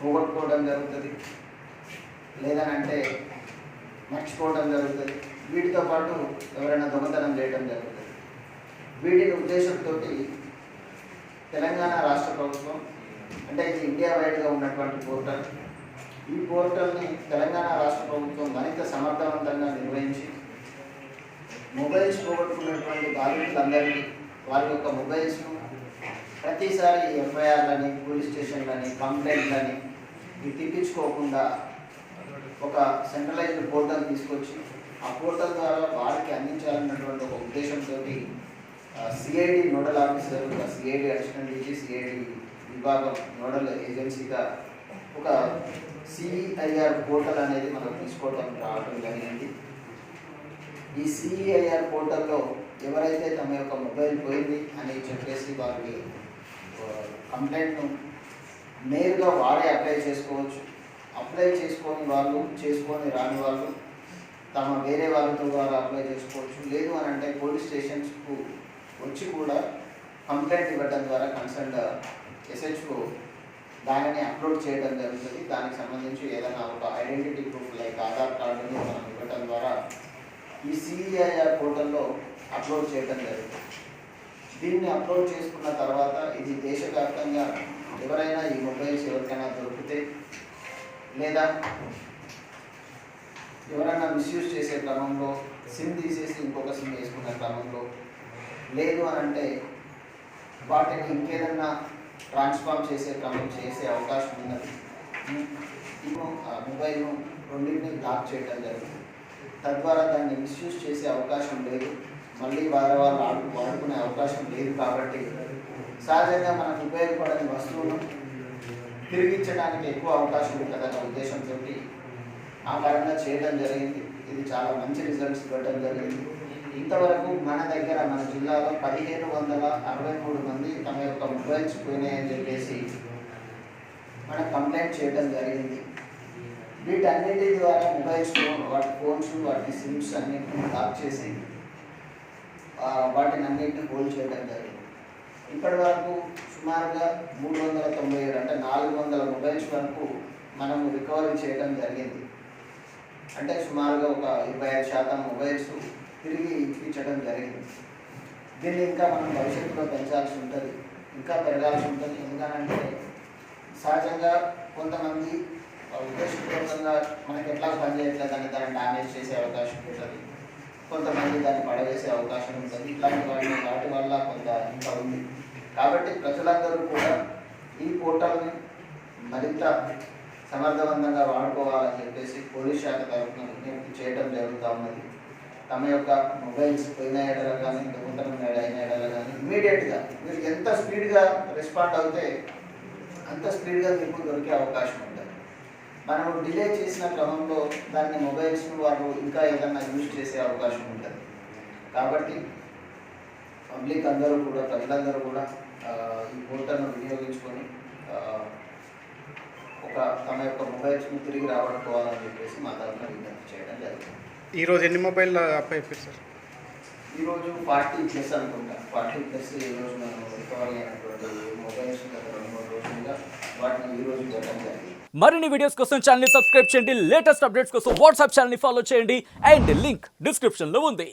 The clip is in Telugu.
పోగొట్టుకోవడం జరుగుతుంది, లేదనంటే మర్చిపోవడం జరుగుతుంది. వీటితో పాటు ఎవరైనా దొంగతనం చేయడం జరుగుతుంది. వీటిని ఉద్దేశంతో తెలంగాణ రాష్ట్ర ప్రభుత్వం, అంటే ఇది ఇండియా వైడ్గా ఉన్నటువంటి పోర్టల్, ఈ పోర్టల్ని తెలంగాణ రాష్ట్ర ప్రభుత్వం మరింత సమర్థవంతంగా నిర్వహించి మొబైల్స్ పోగొట్టుకున్నటువంటి బాధితులందరికీ వారి యొక్క మొబైల్స్ను ప్రతిసారి ఎఫ్ఐఆర్లని, పోలీస్ స్టేషన్లని, కంప్లైంట్లని ఇవి తిప్పించుకోకుండా ఒక సెంట్రలైజ్డ్ పోర్టల్ తీసుకొచ్చి ఆ పోర్టల్ ద్వారా వారికి అందించాలన్నటువంటి ఒక ఉద్దేశంతో CID nodal officer, CID additional DG, CID విభాగం నోడల్ ఏజెన్సీగా ఒక సిఈఐఆర్ పోర్టల్ అనేది మనం తీసుకోవడం రావడం జరిగింది. ఈ సిఈఐఆర్ పోర్టల్లో ఎవరైతే తమ యొక్క మొబైల్ పోయింది అని చెప్పేసి వారికి కంప్లైంట్ను నేరుగా వారే అప్లై చేసుకోవచ్చు. అప్లై చేసుకొని రాని వాళ్ళు తమ వేరే వాళ్ళతో ద్వారా అప్లై చేసుకోవచ్చు. లేదు అని అంటే పోలీస్ స్టేషన్స్కు వచ్చి కూడా కంప్లైంట్ ఇవ్వడం ద్వారా కన్సర్న్ ఎస్హెచ్ఓ దానిని అప్లోడ్ చేయడం జరుగుతుంది. దానికి సంబంధించి ఏదైనా ఒక ఐడెంటిటీ ప్రూఫ్ లైక్ ఆధార్ కార్డుని మనం ఇవ్వడం ద్వారా ఈ సిఈఐఆర్ పోర్టల్లో అప్లోడ్ చేయడం జరుగుతుంది. దీన్ని అప్లోడ్ చేసుకున్న తర్వాత ఇది దేశవ్యాప్తంగా ఎవరైనా ఈ మొబైల్స్ ఎవరికైనా దొరికితే, లేదా ఎవరైనా మిస్యూజ్ చేసే క్రమంలో సిమ్ తీసేసి ఇంకొక సిమ్ వేసుకునే క్రమంలో, లేదు అని అంటే వాటిని ఇంకేదన్నా ట్రాన్స్ఫార్మ్ చేసే క్రమం చేసే అవకాశం ఉన్నది. మొబైల్ను రెండింటిని బ్లాక్ చేయడం జరుగుతుంది. తద్వారా దాన్ని మిస్యూజ్ చేసే అవకాశం లేదు, మళ్ళీ వాళ్ళు వాడుకునే అవకాశం లేదు. కాబట్టి సహజంగా మనకు ఉపయోగపడని వస్తువును తిరిగించడానికి ఎక్కువ అవకాశం ఉంటుందన్న ఉద్దేశంతో ఆ పరంగా చేయడం జరిగింది. ఇది చాలా మంచి రిజల్ట్స్ ఇవ్వడం జరిగింది. ఇంతవరకు మన దగ్గర మన జిల్లాలో 1763 మంది తమ యొక్క మొబైల్స్ పోయినాయని చెప్పేసి మనం కంప్లైంట్ చేయడం జరిగింది. వీటన్నిటి ద్వారా మొబైల్స్, వాటి ఫోన్స్, వాటి సిమ్స్ అన్నింటినీ బ్లాక్ చేసి వాటిని అన్నింటినీ హోల్డ్ చేయడం జరిగింది. ఇప్పటి వరకు సుమారుగా 397 అంటే 400 మొబైల్స్ వరకు మనము రికవరీ చేయడం జరిగింది. అంటే సుమారుగా ఒక 25% మొబైల్స్ తిరిగి ఇప్పించడం జరిగింది. దీన్ని ఇంకా మనం భవిష్యత్తులో పెంచాల్సి ఉంటుంది, ఇంకా పెరగాల్సి ఉంటుంది. ఎందుకంటే సహజంగా కొంతమంది ఉద్దేశపూర్వకంగా మనకి ఎట్లా పనిచేయట్లేదని దాన్ని డ్యామేజ్ చేసే అవకాశం ఉంటుంది, కొంతమంది దాన్ని పడవేసే అవకాశం ఉంటుంది. ఇట్లాంటి వాటి వల్ల కొంత ఇంకా ఉంది. కాబట్టి ప్రజలందరూ కూడా ఈ పోర్టల్ని మరింత సమర్థవంతంగా వాడుకోవాలని చెప్పేసి పోలీస్ శాఖ తరఫున విజ్ఞప్తి చేయడం జరుగుతూ ఉన్నది. తమ యొక్క మొబైల్స్ పోయిన ఏడల కానీ, దొంగతనం అయిన ఏడల కానీ ఇమీడియట్గా మీరు ఎంత స్పీడ్గా రెస్పాండ్ అవుతే అంత స్పీడ్గా మీకు దొరికే అవకాశం ఉంటుంది. మనం డిలే చేసిన క్రమంలో దాన్ని మొబైల్స్ను వాళ్ళు ఇంకా ఏదన్నా యూజ్ చేసే అవకాశం ఉంటుంది. కాబట్టి పబ్లిక్ అందరూ కూడా, ప్రజలందరూ కూడా ఈ పోర్టల్ను వినియోగించుకొని తమ యొక్క మొబైల్స్ను తిరిగి రాబట్టుకోవాలని చెప్పేసి మా తరఫున విజ్ఞప్తి చేయడం జరుగుతుంది. ఈరోజు ఎన్ని మొబైల్ అప్లై అయిపోయి సార్? ఈరోజు 40+ అనుకుంటా, 40+ ఈరోజు మనం రికవరీ అయినటువంటి మొబైల్స్ గత 2-3 రోజులుగా వాటిని ఈరోజు పెట్టడం జరిగింది. మరిన్ని వీడియోస్ కోసం ఛానల్ సబ్స్క్రైబ్ చేయండి, లేటెస్ట్ అప్డేట్స్ కోసం వాట్సాప్ ఛానల్ ఫాలో చేయండి అండ్ లింక్ డిస్క్రిప్షన్ లో ఉంది.